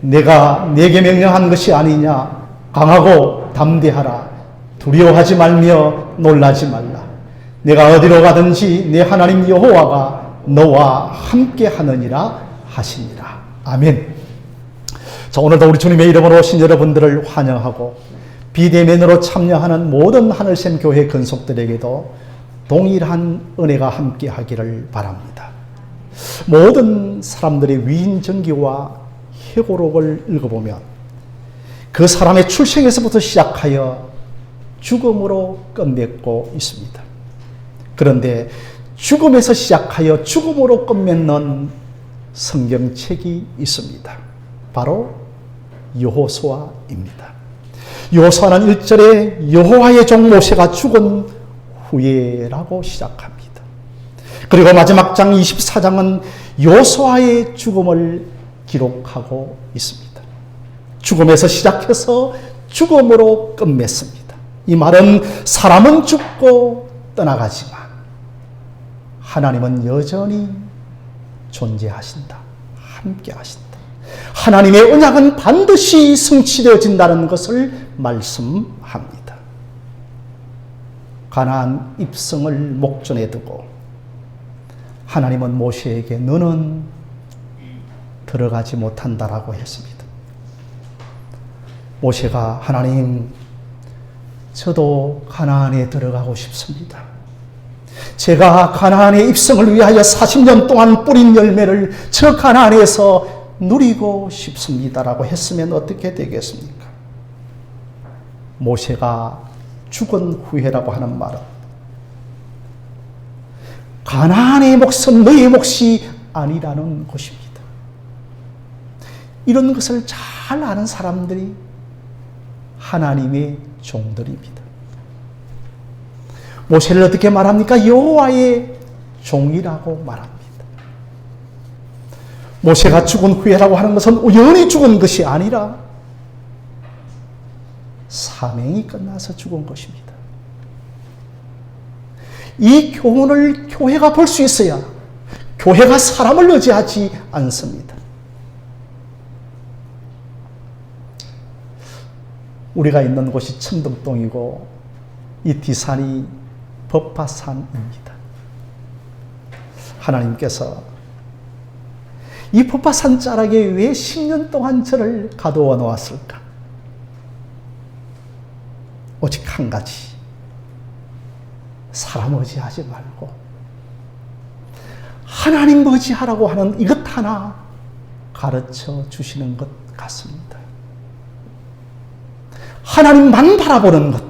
내가 네게 명령한 것이 아니냐. 강하고 담대하라. 두려워하지 말며 놀라지 말라. 내가 어디로 가든지 내 하나님 여호와가 너와 함께 하느니라 하시니라. 아멘. 자, 오늘도 우리 주님의 이름으로 오신 여러분들을 환영하고 비대면으로 참여하는 모든 하늘샘 교회 근속들에게도 동일한 은혜가 함께 하기를 바랍니다. 모든 사람들의 위인전기와 회고록을 읽어보면 그 사람의 출생에서부터 시작하여 죽음으로 끝맺고 있습니다. 그런데 죽음에서 시작하여 죽음으로 끝맺는 성경책이 있습니다. 바로 여호수아입니다. 여호수아는 1절에 여호와의 종 모세가 죽은 후에라고 시작합니다. 그리고 마지막 장 24장은 여호수아의 죽음을 기록하고 있습니다. 죽음에서 시작해서 죽음으로 끝맺습니다. 이 말은 사람은 죽고 떠나가지만 하나님은 여전히 존재하신다. 함께 하신다. 하나님의 언약은 반드시 성취되어진다는 것을 말씀합니다. 가나안 입성을 목전에 두고 하나님은 모세에게 너는 들어가지 못한다라고 했습니다. 모세가 하나님, 저도 가나안에 들어가고 싶습니다. 제가 가나안의 입성을 위하여 40년 동안 뿌린 열매를 저 가나안에서 누리고 싶습니다라고 했으면 어떻게 되겠습니까? 모세가 죽은 후에라고 하는 말은 가나안의 몫은 너의 몫이 아니라는 것입니다. 이런 것을 잘 아는 사람들이 하나님의 종들입니다. 모세를 어떻게 말합니까? 여호와의 종이라고 말합니다. 모세가 죽은 후에라고 하는 것은 우연히 죽은 것이 아니라 사명이 끝나서 죽은 것입니다. 이 교훈을 교회가 볼 수 있어야 교회가 사람을 의지하지 않습니다. 우리가 있는 곳이 천둥동이고 이 뒤산이 법화산입니다. 하나님께서 이 법화산 자락에 왜 10년 동안 저를 가두어 놓았을까? 오직 한 가지, 사람 의지하지 말고 하나님 의지하라고 하는 이것 하나 가르쳐 주시는 것 같습니다. 하나님만 바라보는 것,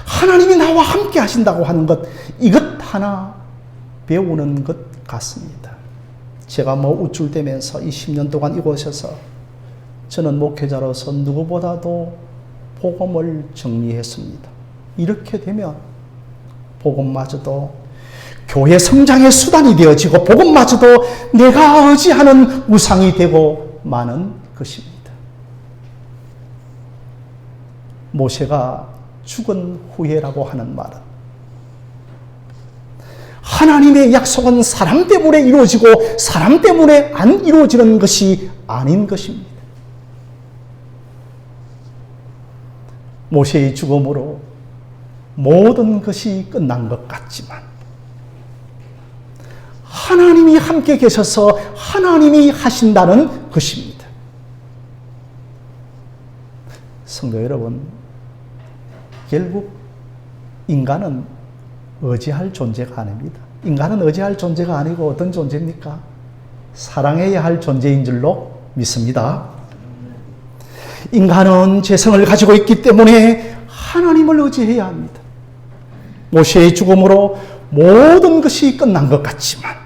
하나님이 나와 함께 하신다고 하는 것, 이것 하나 배우는 것 같습니다. 제가 우쭐대면서 이 10년 동안 이곳에서 저는 목회자로서 누구보다도 복음을 정리했습니다. 이렇게 되면 복음마저도 교회 성장의 수단이 되어지고 복음마저도 내가 의지하는 우상이 되고 마는 것입니다. 모세가 죽은 후에라고 하는 말은 하나님의 약속은 사람 때문에 이루어지고 사람 때문에 안 이루어지는 것이 아닌 것입니다. 모세의 죽음으로 모든 것이 끝난 것 같지만 하나님이 함께 계셔서 하나님이 하신다는 것입니다. 성도 여러분, 결국 인간은 의지할 존재가 아닙니다. 인간은 의지할 존재가 아니고 어떤 존재입니까? 사랑해야 할 존재인 줄로 믿습니다. 인간은 죄성을 가지고 있기 때문에 하나님을 의지해야 합니다. 모세의 죽음으로 모든 것이 끝난 것 같지만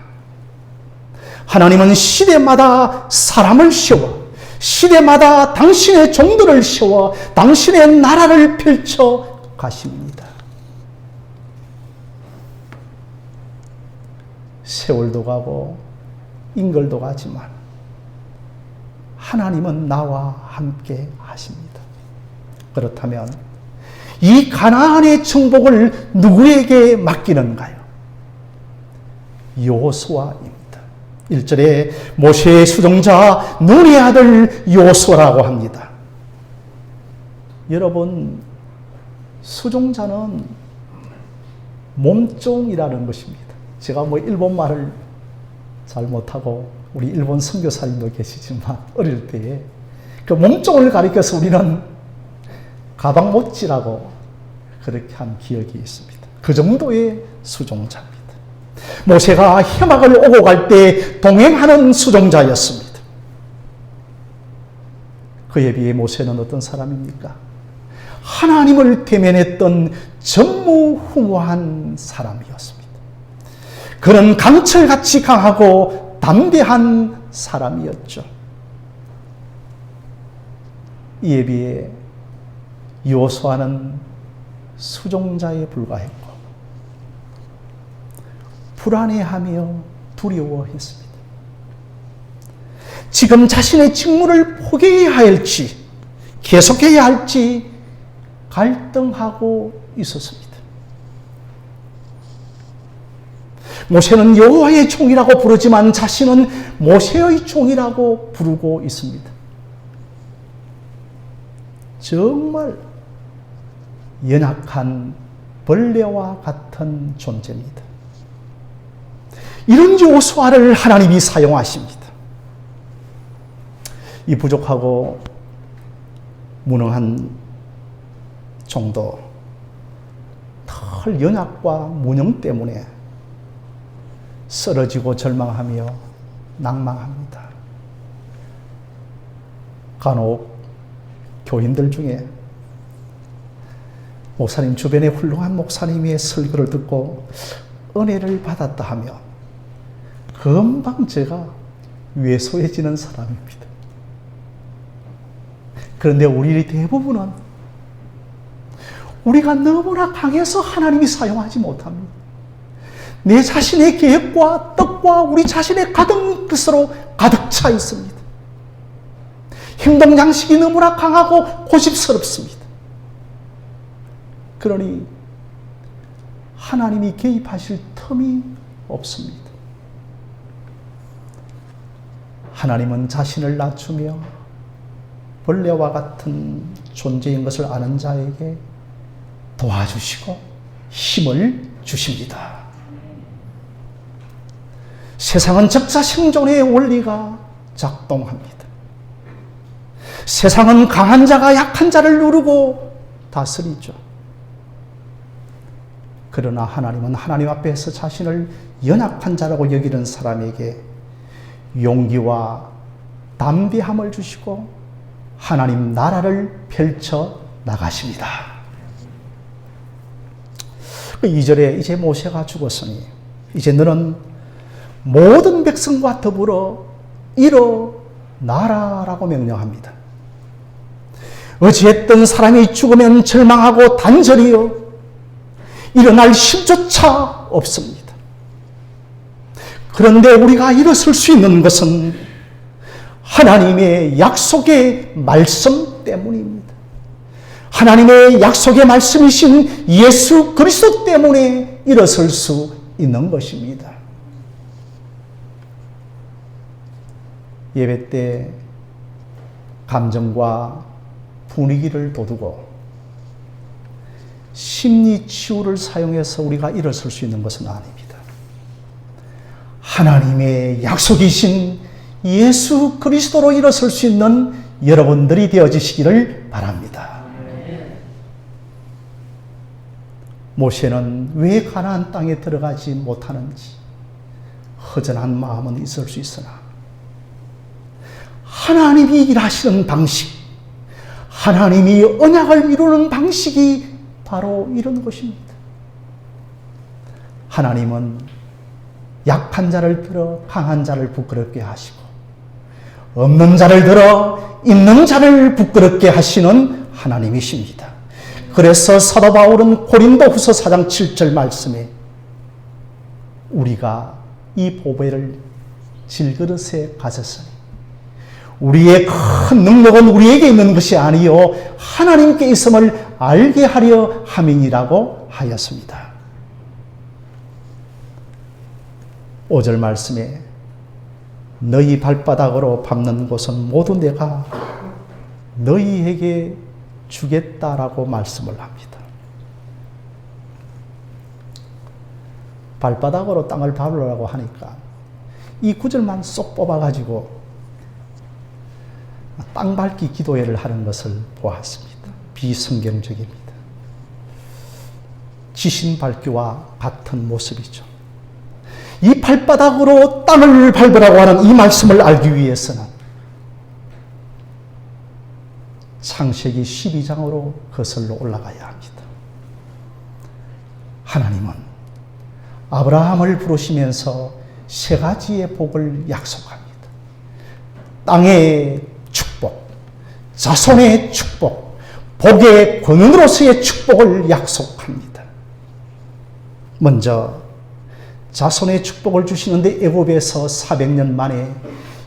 하나님은 시대마다 사람을 세워 시대마다 당신의 종들을 세워 당신의 나라를 펼쳐 가십니다. 세월도 가고 인걸도 가지만 하나님은 나와 함께 하십니다. 그렇다면 이 가나안의 정복을 누구에게 맡기는가요? 여호수아입니다. 1절에 모세의 수종자 눈의 아들 요수아라고 합니다. 여러분, 수종자는 몸종이라는 것입니다. 제가 일본말을 잘 못하고 우리 일본 선교사님도 계시지만 어릴 때에 그 몸종을 가리켜서 우리는 가방못지라고 그렇게 한 기억이 있습니다. 그 정도의 수종자입니다. 모세가 해막을 오고 갈 때 동행하는 수종자였습니다. 그에 비해 모세는 어떤 사람입니까? 하나님을 대면했던 전무후무한 사람이었습니다. 그는 강철같이 강하고 담대한 사람이었죠. 이에 비해 여호수아는 수종자에 불과했고 불안해하며 두려워했습니다. 지금 자신의 직무를 포기해야 할지 계속해야 할지 갈등하고 있었습니다. 모세는 여호와의 종이라고 부르지만 자신은 모세의 종이라고 부르고 있습니다. 정말 연약한 벌레와 같은 존재입니다. 이런 여호수아를 하나님이 사용하십니다. 이 부족하고 무능한 종도 털 연약과 무능 때문에 쓰러지고 절망하며 낭망합니다. 간혹 교인들 중에 목사님 주변에 훌륭한 목사님의 설교를 듣고 은혜를 받았다 하며 금방 제가 왜소해지는 사람입니다. 그런데 우리 대부분은 우리가 너무나 강해서 하나님이 사용하지 못합니다. 내 자신의 계획과 뜻과 우리 자신의 가득 뜻으로 가득 차 있습니다. 행동 양식이 너무나 강하고 고집스럽습니다. 그러니 하나님이 개입하실 틈이 없습니다. 하나님은 자신을 낮추며 벌레와 같은 존재인 것을 아는 자에게 도와주시고 힘을 주십니다. 세상은 적자생존의 원리가 작동합니다. 세상은 강한 자가 약한 자를 누르고 다스리죠. 그러나 하나님은 하나님 앞에서 자신을 연약한 자라고 여기는 사람에게 용기와 담대함을 주시고 하나님 나라를 펼쳐 나가십니다. 2절에 이제 모세가 죽었으니 이제 너는 모든 백성과 더불어 일어나라라고 명령합니다. 어찌했던 사람이 죽으면 절망하고 단절이요 일어날 힘조차 없습니다. 그런데 우리가 일어설 수 있는 것은 하나님의 약속의 말씀 때문입니다. 하나님의 약속의 말씀이신 예수 그리스도 때문에 일어설 수 있는 것입니다. 예배 때 감정과 분위기를 돋우고 심리 치유를 사용해서 우리가 일어설 수 있는 것은 아닙니다. 하나님의 약속이신 예수 그리스도로 일어설 수 있는 여러분들이 되어지시기를 바랍니다. 모세는 왜 가나안 땅에 들어가지 못하는지 허전한 마음은 있을 수 있으나 하나님이 일하시는 방식, 하나님이 언약을 이루는 방식이 바로 이런 것입니다. 하나님은 약한 자를 들어 강한 자를 부끄럽게 하시고 없는 자를 들어 있는 자를 부끄럽게 하시는 하나님이십니다. 그래서 사도 바울은 고린도후서 4장 7절 말씀에 우리가 이 보배를 질그릇에 가졌으니 우리의 큰 능력은 우리에게 있는 것이 아니요 하나님께 있음을 알게 하려 함이니라고 하였습니다. 5절 말씀에 너희 발바닥으로 밟는 곳은 모두 내가 너희에게 주겠다라고 말씀을 합니다. 발바닥으로 땅을 밟으라고 하니까 이 구절만 쏙 뽑아가지고 땅 밟기 기도회를 하는 것을 보았습니다. 비성경적입니다. 지신 밟기와 같은 모습이죠. 이 발바닥으로 땅을 밟으라고 하는 이 말씀을 알기 위해서는 창세기 12장으로 거슬러 올라가야 합니다. 하나님은 아브라함을 부르시면서 세 가지의 복을 약속합니다. 땅의 축복, 자손의 축복, 복의 권능으로서의 축복을 약속합니다. 먼저 자손의 축복을 주시는데 애굽에서 400년 만에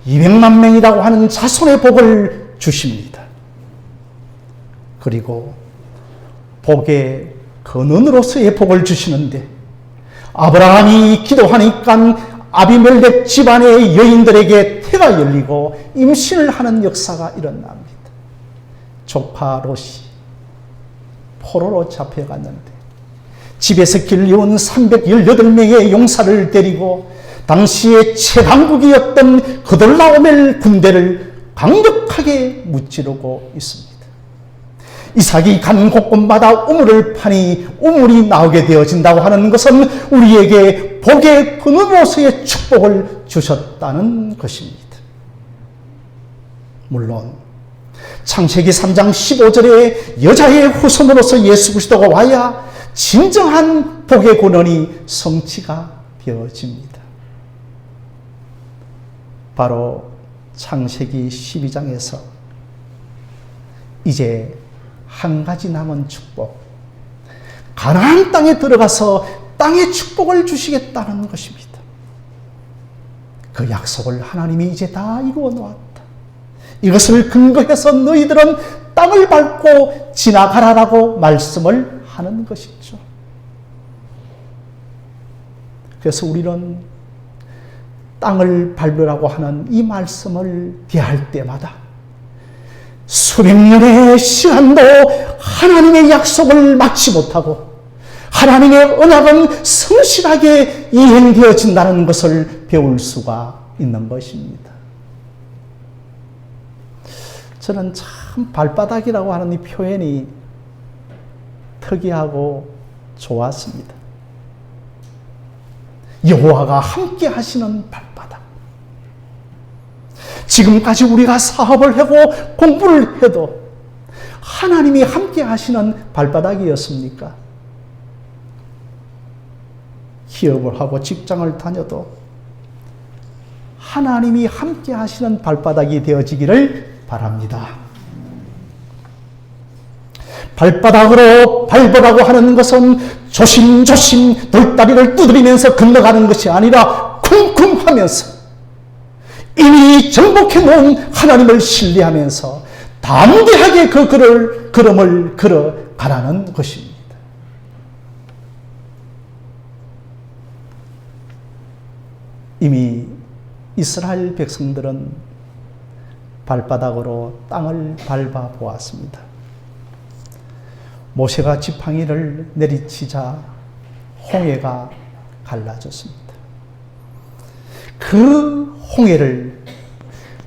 200만 명이라고 하는 자손의 복을 주십니다. 그리고 복의 근원으로서의 복을 주시는데 아브라함이 기도하니까 아비멜렉 집안의 여인들에게 태가 열리고 임신을 하는 역사가 일어납니다. 조카 롯이 포로로 잡혀갔는데 집에서 길려온 318명의 용사를 데리고 당시의 최강국이었던 그돌라오멜 군대를 강력하게 무찌르고 있습니다. 이삭이 간 곳곳마다 우물을 파니 우물이 나오게 되어진다고 하는 것은 우리에게 복의 근원으로서의 축복을 주셨다는 것입니다. 물론 창세기 3장 15절에 여자의 후손으로서 예수 그리스도가 와야 진정한 복의 근원이 성취가 되어집니다. 바로 창세기 12장에서 이제 한 가지 남은 축복, 가나안 땅에 들어가서 땅의 축복을 주시겠다는 것입니다. 그 약속을 하나님이 이제 다 이루어 놓았다. 이것을 근거해서 너희들은 땅을 밟고 지나가라라고 말씀을 하는 것이죠. 그래서 우리는 땅을 밟으라고 하는 이 말씀을 대할 때마다 수백 년의 시간도 하나님의 약속을 막지 못하고 하나님의 언약은 성실하게 이행되어진다는 것을 배울 수가 있는 것입니다. 저는 참 발바닥이라고 하는 이 표현이 특이하고 좋았습니다. 여호와가 함께 하시는 발바닥. 지금까지 우리가 사업을 하고 공부를 해도 하나님이 함께 하시는 발바닥이었습니까? 기업을 하고 직장을 다녀도 하나님이 함께 하시는 발바닥이 되어지기를 바랍니다. 발바닥으로 밟으라고 하는 것은 조심조심 돌다리를 두드리면서 건너가는 것이 아니라 쿵쿵하면서 이미 정복해 놓은 하나님을 신뢰하면서 담대하게 그 걸음을 걸어가라는 것입니다. 이미 이스라엘 백성들은 발바닥으로 땅을 밟아 보았습니다. 모세가 지팡이를 내리치자 홍해가 갈라졌습니다. 그 홍해를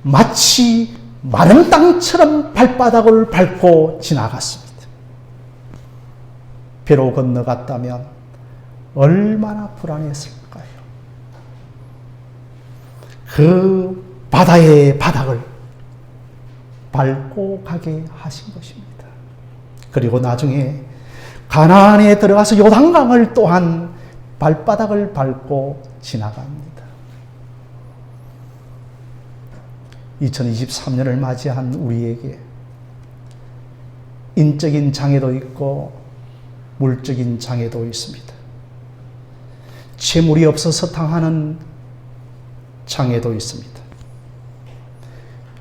마치 마른 땅처럼 발바닥을 밟고 지나갔습니다. 배로 건너갔다면 얼마나 불안했을까요? 그 바다의 바닥을 밟고 가게 하신 것입니다. 그리고 나중에 가나안에 들어가서 요단강을 또한 발바닥을 밟고 지나갑니다. 2023년을 맞이한 우리에게 인적인 장애도 있고 물적인 장애도 있습니다. 재물이 없어서 당하는 장애도 있습니다.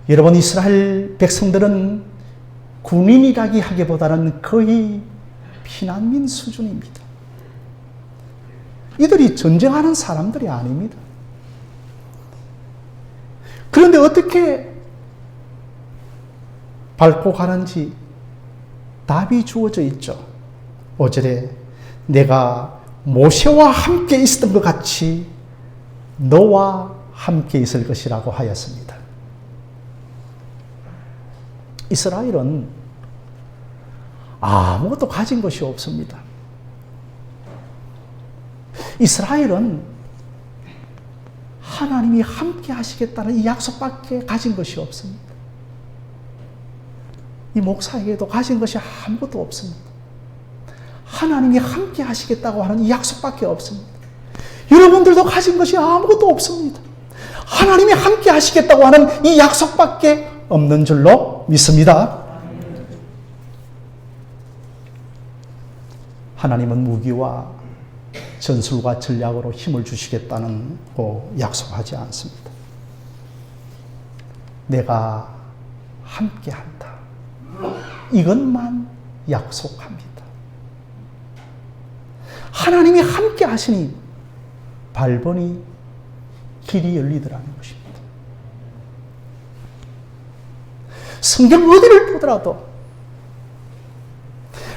여러분, 이스라엘 백성들은 군인이라기 하기보다는 거의 피난민 수준입니다. 이들이 전쟁하는 사람들이 아닙니다. 그런데 어떻게 밟고 가는지 답이 주어져 있죠. 5절에 내가 모세와 함께 있었던 것 같이 너와 함께 있을 것이라고 하였습니다. 이스라엘은 아무것도 가진 것이 없습니다. 이스라엘은 하나님이 함께 하시겠다는 이 약속밖에 가진 것이 없습니다. 이 목사에게도 가진 것이 아무것도 없습니다. 하나님이 함께 하시겠다고 하는 이 약속밖에 없습니다. 여러분들도 가진 것이 아무것도 없습니다. 하나님이 함께 하시겠다고 하는 이 약속밖에 없는 줄로 믿습니다. 하나님은 무기와 전술과 전략으로 힘을 주시겠다는 거 약속하지 않습니다. 내가 함께한다. 이것만 약속합니다. 하나님이 함께 하시니 발버니 길이 열리더라는 것입니다. 성경 어디를 보더라도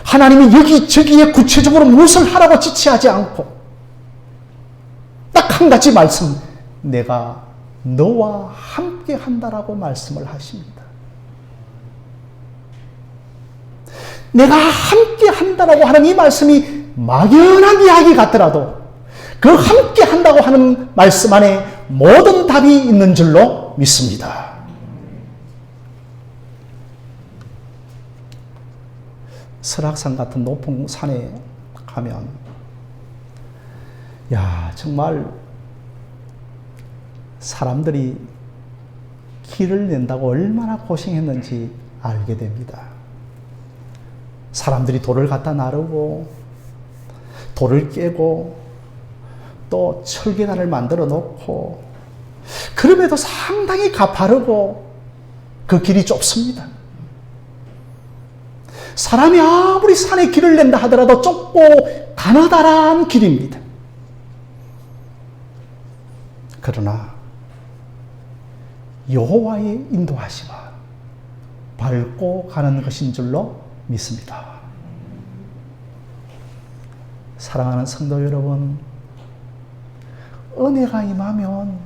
하나님이 여기저기에 구체적으로 무엇을 하라고 지시하지 않고 딱 한 가지 말씀, 내가 너와 함께 한다라고 말씀을 하십니다. 내가 함께 한다라고 하는 이 말씀이 막연한 이야기 같더라도 그 함께 한다고 하는 말씀 안에 모든 답이 있는 줄로 믿습니다. 설악산 같은 높은 산에 가면 정말 사람들이 길을 낸다고 얼마나 고생했는지 알게 됩니다. 사람들이 돌을 갖다 나르고 돌을 깨고 또 철계단을 만들어 놓고 그럼에도 상당히 가파르고 그 길이 좁습니다. 사람이 아무리 산에 길을 낸다 하더라도 좁고 가느다란 길입니다. 그러나 여호와의 인도하심은 밟고 가는 것인 줄로 믿습니다. 사랑하는 성도 여러분, 은혜가 임하면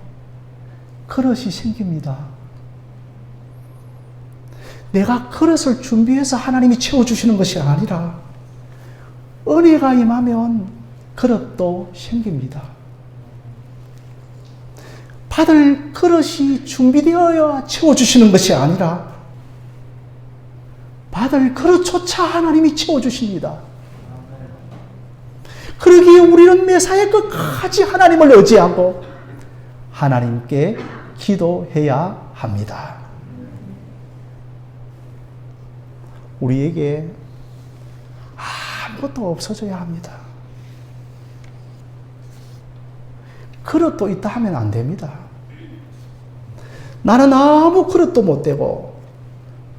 그릇이 생깁니다. 내가 그릇을 준비해서 하나님이 채워주시는 것이 아니라 은혜가 임하면 그릇도 생깁니다. 받을 그릇이 준비되어야 채워주시는 것이 아니라 받을 그릇조차 하나님이 채워주십니다. 그러기에 우리는 매사에 끝까지 하나님을 의지하고 하나님께 기도해야 합니다. 우리에게 아무것도 없어져야 합니다. 그릇도 있다 하면 안 됩니다. 나는 아무 그릇도 못 되고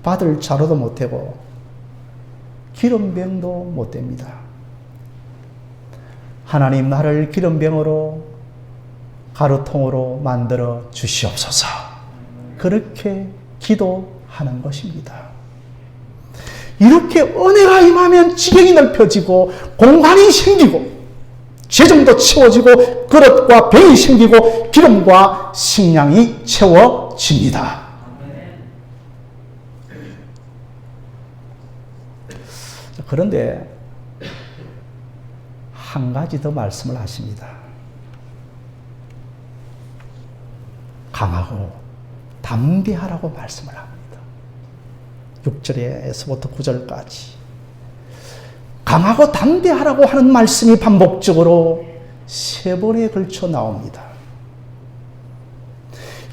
받을 자루도 못 되고 기름병도 못 됩니다. 하나님, 나를 기름병으로 가루통으로 만들어 주시옵소서. 그렇게 기도하는 것입니다. 이렇게 은혜가 임하면 지경이 넓혀지고 공간이 생기고 재정도 채워지고 그릇과 병이 생기고 기름과 식량이 채워집니다. 그런데 한 가지 더 말씀을 하십니다. 강하고 담대하라고 말씀을 합니다. 6절에서부터 9절까지 강하고 담대하라고 하는 말씀이 반복적으로 3번에 걸쳐 나옵니다.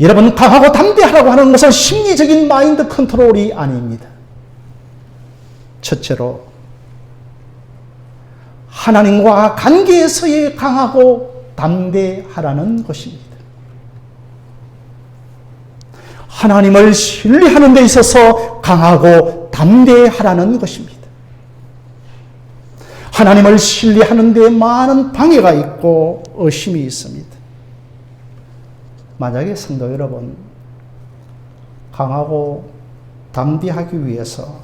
여러분, 강하고 담대하라고 하는 것은 심리적인 마인드 컨트롤이 아닙니다. 첫째로 하나님과 관계에서의 강하고 담대하라는 것입니다. 하나님을 신뢰하는 데 있어서 강하고 담대하라는 것입니다. 하나님을 신뢰하는 데 많은 방해가 있고 의심이 있습니다. 만약에 성도 여러분, 강하고 담대하기 위해서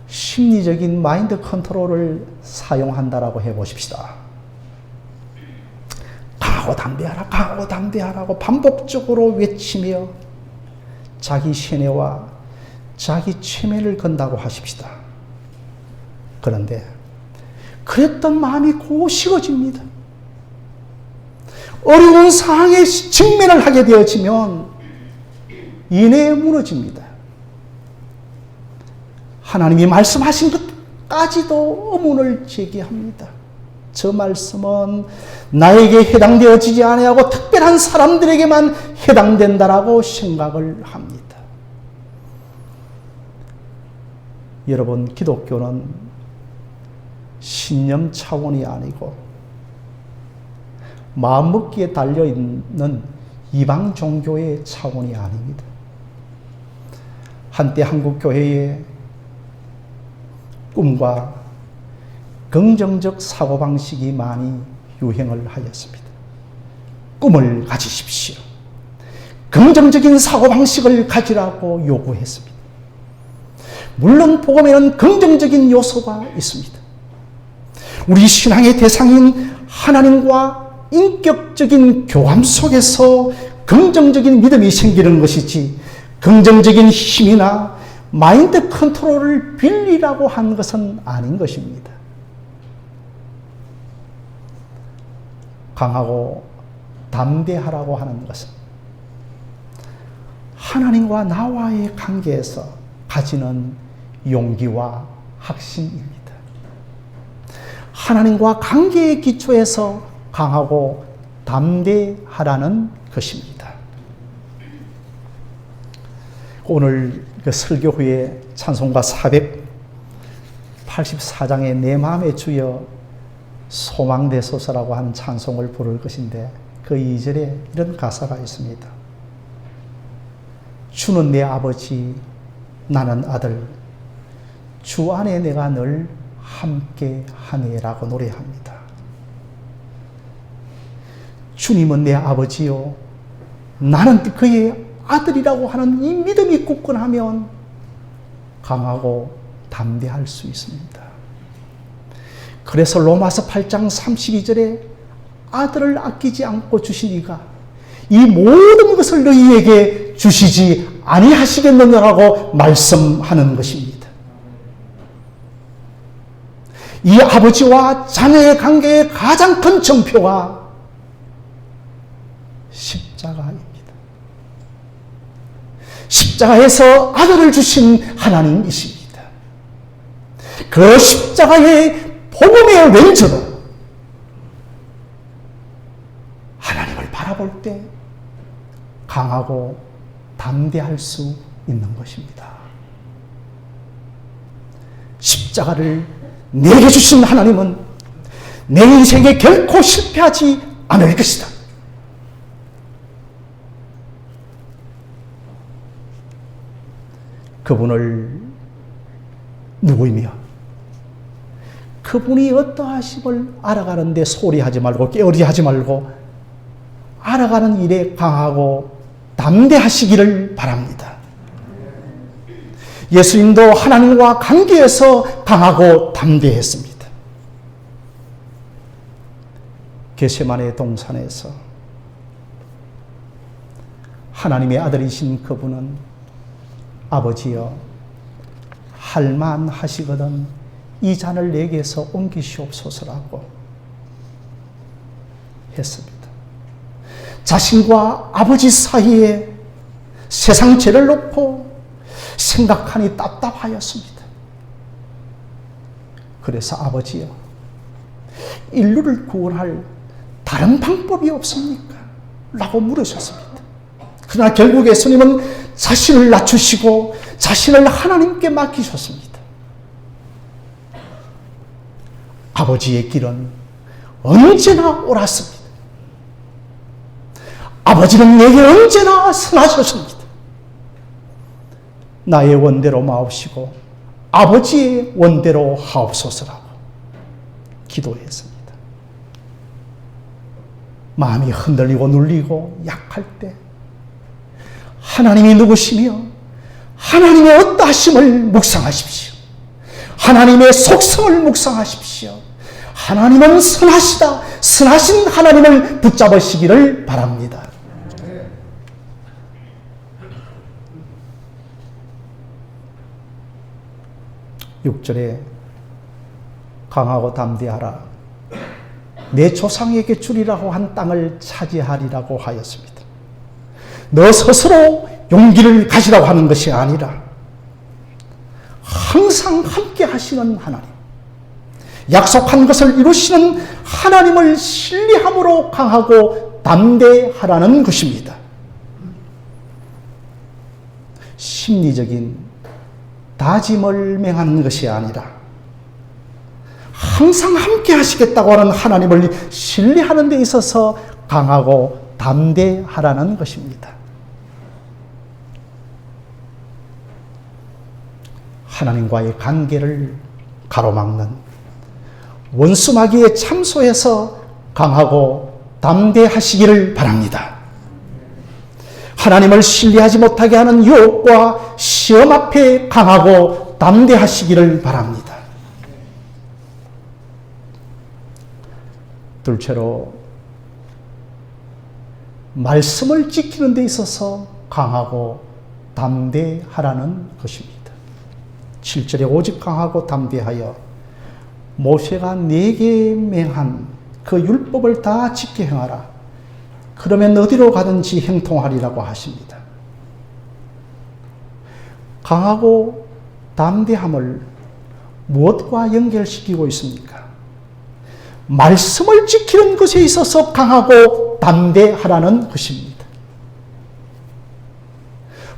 심리적인 마인드 컨트롤을 사용한다라고 해보십시다. 강하고 담대하라, 강하고 담대하라고 반복적으로 외치며 자기 세뇌와 자기 최면을 건다고 하십시다. 그런데 그랬던 마음이 곧 식어집니다. 어려운 상황에 직면을 하게 되어지면 이내에 무너집니다. 하나님이 말씀하신 것까지도 의문을 제기합니다. 저 말씀은 나에게 해당되어지지 아니하고 특별한 사람들에게만 해당된다라고 생각을 합니다. 여러분, 기독교는 신념 차원이 아니고 마음먹기에 달려있는 이방 종교의 차원이 아닙니다. 한때 한국 교회에 꿈과 긍정적 사고방식이 많이 유행을 하였습니다. 꿈을 가지십시오. 긍정적인 사고방식을 가지라고 요구했습니다. 물론 복음에는 긍정적인 요소가 있습니다. 우리 신앙의 대상인 하나님과 인격적인 교감 속에서 긍정적인 믿음이 생기는 것이지 긍정적인 힘이나 마인드 컨트롤을 빌리라고 한 것은 아닌 것입니다. 강하고 담대하라고 하는 것은 하나님과 나와의 관계에서 가지는 용기와 확신입니다. 하나님과 관계의 기초에서 강하고 담대하라는 것입니다. 오늘 그 설교 후에 찬송가 484장의 내 마음의 주여 소망되소서라고 하는 찬송을 부를 것인데 그 2절에 이런 가사가 있습니다. 주는 내 아버지, 나는 아들, 주 안에 내가 늘 함께 하네라고 노래합니다. 주님은 내 아버지요, 나는 그의 아들이라고 하는 이 믿음이 굳건하면 강하고 담대할 수 있습니다. 그래서 로마서 8장 32절에 아들을 아끼지 않고 주신 이가 이 모든 것을 너희에게 주시지 아니하시겠느냐라고 말씀하는 것입니다. 이 아버지와 자녀의 관계의 가장 큰 정표가 십자가입니다. 십자가에서 아들을 주신 하나님이십니다. 그 십자가의 복음의 왼쪽으로 하나님을 바라볼 때 강하고 담대할 수 있는 것입니다. 십자가를 내게 주신 하나님은 내 인생에 결코 실패하지 않을 것이다. 그분을 누구이며 그분이 어떠하심을 알아가는데 소리하지 말고 게으리하지 말고 알아가는 일에 강하고 담대하시기를 바랍니다. 예수님도 하나님과 관계에서 강하고 담대했습니다. 겟세마네 동산에서 하나님의 아들이신 그분은 아버지여 할만하시거든 이 잔을 내게서 옮기시옵소서라고 했습니다. 자신과 아버지 사이에 세상 죄를 놓고 생각하니 답답하였습니다. 그래서 아버지여 인류를 구원할 다른 방법이 없습니까? 라고 물으셨습니다. 그러나 결국 예수님은 자신을 낮추시고 자신을 하나님께 맡기셨습니다. 아버지의 길은 언제나 옳았습니다. 아버지는 내게 언제나 선하셨습니다. 나의 원대로 마옵시고 아버지의 원대로 하옵소서라고 기도했습니다. 마음이 흔들리고 눌리고 약할 때 하나님이 누구시며 하나님의 어떠하심을 묵상하십시오. 하나님의 속성을 묵상하십시오. 하나님은 선하시다. 선하신 하나님을 붙잡으시기를 바랍니다. 6절에 강하고 담대하라. 내 조상에게 주리라고 한 땅을 차지하리라고 하였습니다. 너 스스로 용기를 가지라고 하는 것이 아니라 항상 함께 하시는 하나님, 약속한 것을 이루시는 하나님을 신뢰함으로 강하고 담대하라는 것입니다. 심리적인 다짐을 맹하는 것이 아니라 항상 함께 하시겠다고 하는 하나님을 신뢰하는 데 있어서 강하고 담대하라는 것입니다. 하나님과의 관계를 가로막는 원수마귀에 참소해서 강하고 담대하시기를 바랍니다. 하나님을 신뢰하지 못하게 하는 유혹과 시험 앞에 강하고 담대하시기를 바랍니다. 둘째로 말씀을 지키는 데 있어서 강하고 담대하라는 것입니다. 7절에 오직 강하고 담대하여 모세가 네게 맹한 그 율법을 다 지켜 행하라. 그러면 어디로 가든지 형통하리라고 하십니다. 강하고 담대함을 무엇과 연결시키고 있습니까? 말씀을 지키는 것에 있어서 강하고 담대하라는 것입니다.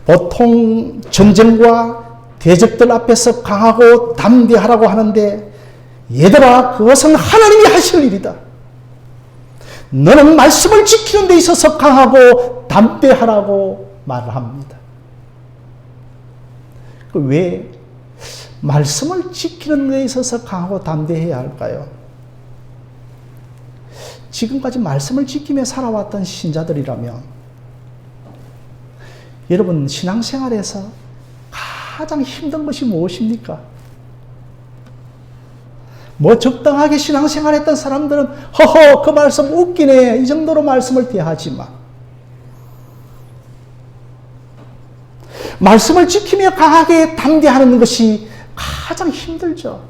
보통 전쟁과 대적들 앞에서 강하고 담대하라고 하는데, 얘들아, 그것은 하나님이 하실 일이다. 너는 말씀을 지키는 데 있어서 강하고 담대하라고 말을 합니다. 왜 말씀을 지키는 데 있어서 강하고 담대해야 할까요? 지금까지 말씀을 지키며 살아왔던 신자들이라면 여러분, 신앙생활에서 가장 힘든 것이 무엇입니까? 뭐 적당하게 신앙생활했던 사람들은 허허 그 말씀 웃기네 이 정도로 말씀을 대하지만, 말씀을 지키며 강하게 담대하는 것이 가장 힘들죠.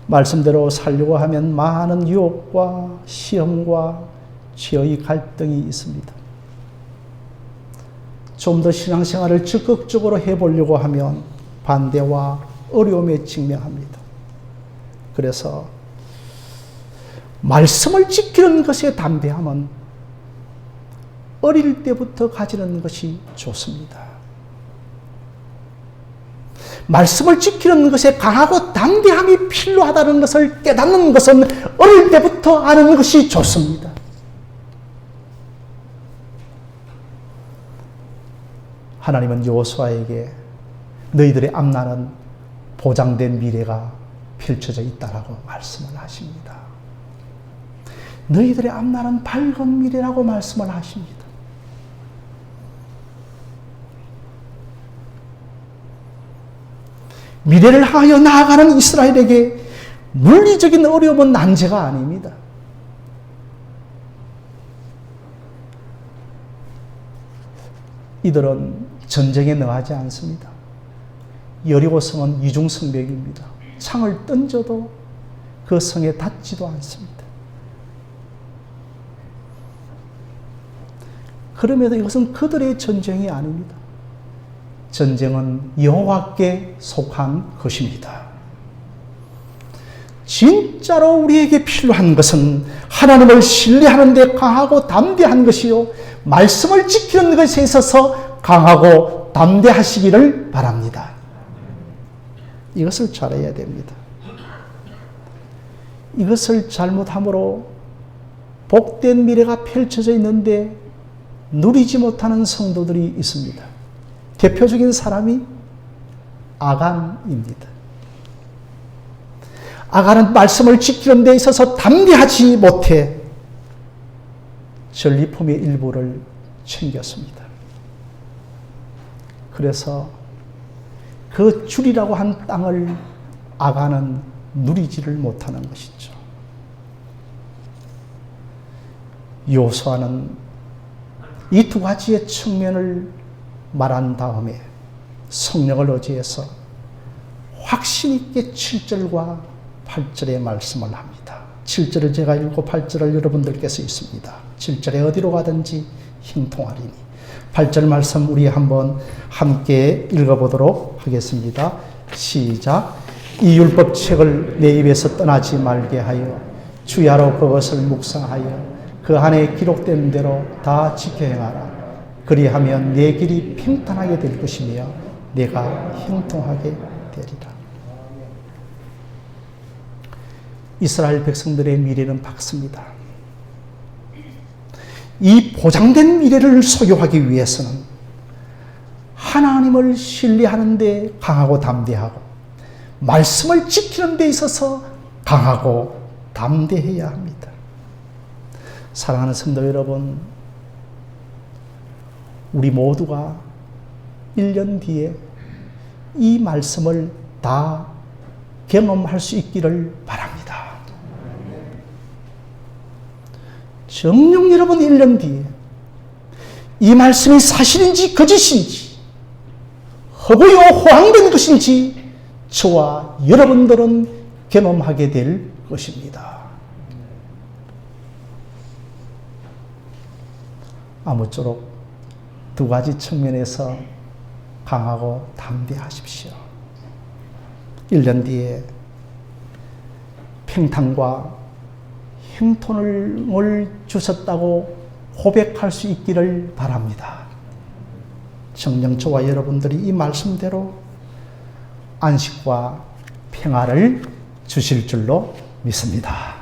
말씀대로 살려고 하면 많은 유혹과 시험과 죄의 갈등이 있습니다. 좀 더 신앙생활을 적극적으로 해보려고 하면 반대와 어려움에 직면합니다. 그래서 말씀을 지키는 것에 담대함은 어릴 때부터 가지는 것이 좋습니다. 말씀을 지키는 것에 강하고 담대함이 필요하다는 것을 깨닫는 것은 어릴 때부터 아는 것이 좋습니다. 하나님은 여호수아에게 너희들의 앞날은 보장된 미래가 펼쳐져 있다라고 말씀을 하십니다. 너희들의 앞날은 밝은 미래라고 말씀을 하십니다. 미래를 향하여 나아가는 이스라엘에게 물리적인 어려움은 난제가 아닙니다. 이들은 전쟁에 나가지 않습니다. 여리고 성은 이중성벽입니다. 창을 던져도 그 성에 닿지도 않습니다. 그럼에도 이것은 그들의 전쟁이 아닙니다. 전쟁은 여호와께 속한 것입니다. 진짜로 우리에게 필요한 것은 하나님을 신뢰하는 데 강하고 담대한 것이요, 말씀을 지키는 것에 있어서 강하고 담대하시기를 바랍니다. 이것을 잘해야 됩니다. 이것을 잘못함으로 복된 미래가 펼쳐져 있는데 누리지 못하는 성도들이 있습니다. 대표적인 사람이 아간입니다. 아간은 말씀을 지키는 데 있어서 담대하지 못해 전리품의 일부를 챙겼습니다. 그래서 그 주리라고 한 땅을 아간은 누리지를 못하는 것이죠. 여호수아는 이 두 가지의 측면을 말한 다음에 성령을 의지해서 확신 있게 7절과 8절의 말씀을 합니다. 7절을 제가 읽고 8절을 여러분들께서 읽습니다. 7절에 어디로 가든지 형통하리니. 8절 말씀 우리 한번 함께 읽어보도록 하겠습니다. 시작. 이 율법책을 내 입에서 떠나지 말게 하여 주야로 그것을 묵상하여 그 안에 기록된 대로 다 지켜 행하라. 그리하면 내 길이 평탄하게 될 것이며 내가 형통하게 되리라. 이스라엘 백성들의 미래는 밝습니다. 이 보장된 미래를 소유하기 위해서는 하나님을 신뢰하는 데 강하고 담대하고 말씀을 지키는 데 있어서 강하고 담대해야 합니다. 사랑하는 성도 여러분, 우리 모두가 1년 뒤에 이 말씀을 다 경험할 수 있기를 바랍니다. 정녕 여러분 1년 뒤에 이 말씀이 사실인지 거짓인지 허구요 호황된 것인지 저와 여러분들은 경험하게 될 것입니다. 아무쪼록 두 가지 측면에서 강하고 담대하십시오. 1년 뒤에 평탄과 형통을 주셨다고 고백할 수 있기를 바랍니다. 정녕 저와 여러분들이 이 말씀대로 안식과 평화를 주실 줄로 믿습니다.